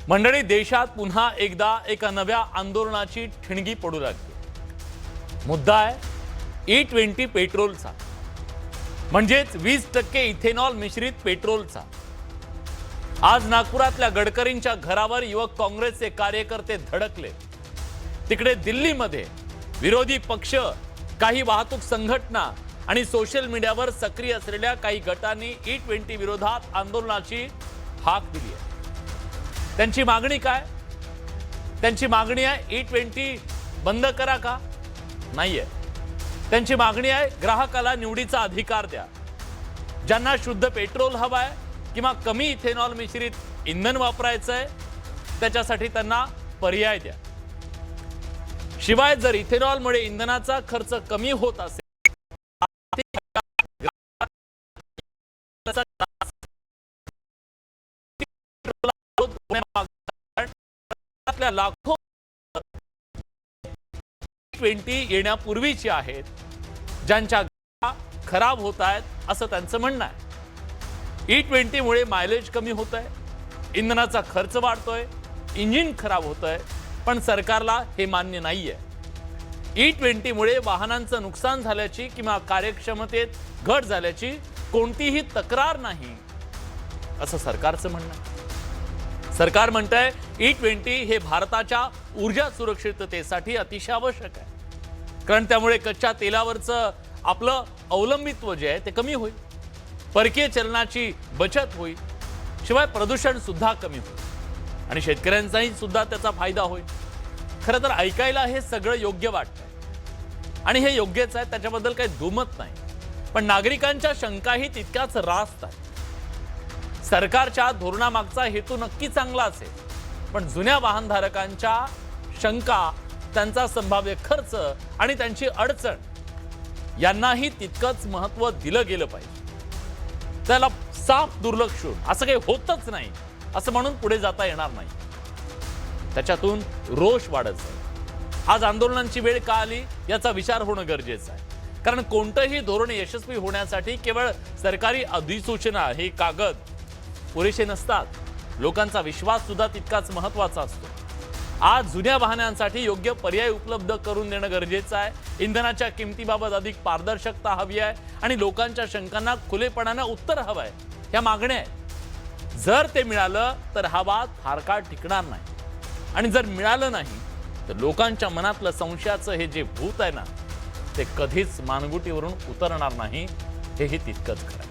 मंडळी, देशात पुन्हा एकदा एका नव्या आंदोलनाची ठिणगी पडू लागली। मुद्दा आहे E20 पेट्रोलचा, म्हणजेच 20% इथेनॉल मिश्रित पेट्रोलचा। आज नागपुरातल्या गडकरींच्या घरावर युवक काँग्रेसचे कार्यकर्ते धडकले। तिकडे दिल्लीमध्ये विरोधी पक्ष, काही वाहतूक संघटना आणि सोशल मीडियावर सक्रिय असलेल्या काही गटांनी E20 विरोधात आंदोलनाची हाक दिली आहे। त्यांची मागणी काय? त्यांची मागणी आहे E20 बंद करा का? नाहीये। त्यांची मागणी आहे ग्राहकाला निवडीचा अधिकार द्या। ज्यांना शुद्ध पेट्रोल हवाय किंवा कमी इथेनॉल मिश्रित इंधन वापरायचंय त्याच्यासाठी त्यांना पर्याय द्या। शिवाय जर इथेनॉलमुळे इंधनाचा खर्च कमी होत असेल लाखो E20 येण्यापूर्वीची आहेत, ज्यांच्या खराब होत आहेत असं त्यांचं म्हणणं आहे। E20 मुळे मायलेज कमी होत आहे, इंधनाचा खर्च वाढतोय, इंजिन खराब होतंय, पण सरकारला हे मान्य नाहीये। E20 मुळे वाहनांचं नुकसान झाल्याची किंवा कार्यक्षमतेत घट झाल्याची कोणतीही तक्रार नाही असं सरकारचं म्हणणं आहे। सरकार म्हणतंय E20 हे भारताच्या ऊर्जा सुरक्षिततेसाठी अतिशय आवश्यक आहे, कारण त्यामुळे कच्च्या तेलावरचं आपलं अवलंबित्व जे आहे ते कमी होईल, परकीय चलनाची बचत होईल, शिवाय प्रदूषण सुद्धा कमी होईल आणि शेतकऱ्यांचाही सुद्धा त्याचा फायदा होईल। खरं तर ऐकायला हे सगळं योग्य वाटतंय आणि हे योग्यच आहे, त्याच्याबद्दल काही दुमत नाही, पण नागरिकांच्या शंकाही तितक्याच रास्त आहेत। सरकारच्या धोरणामागचा हेतू नक्की चांगला असेल, पण जुन्या वाहनधारकांच्या शंका, त्यांचा संभाव्य खर्च आणि त्यांची अडचण यांनाही तितकंच महत्त्व दिलं गेलं पाहिजे। त्याला साफ दुर्लक्ष असं काही होतच नाही असं म्हणून पुढे जाता येणार नाही। त्याच्यातून रोष वाढत जाईल। आज आंदोलनांची वेळ का आली याचा विचार होणं गरजेचं आहे, कारण कोणतंही धोरण यशस्वी होण्यासाठी केवळ सरकारी अधिसूचना, हे कागद पुरेसे नसतात, लोकांचा विश्वास सुद्धा तितकाच महत्त्वाचा असतो। आज जुन्या वाहनांसाठी योग्य पर्याय उपलब्ध करून देणं गरजेचं आहे। इंधनाच्या किमतीबाबत अधिक पारदर्शकता हवी आहे आणि लोकांच्या शंकांना खुलेपणानं उत्तर हवं आहे, ह्या मागण्या आहेत। जर ते मिळालं तर हा वाद फार काळ टिकणार नाही, आणि जर मिळालं नाही तर लोकांच्या मनातलं संशयाचं हे जे भूत आहे ना, ते कधीच मानगुटीवरून उतरणार नाही, हेही तितकंच खरं आहे।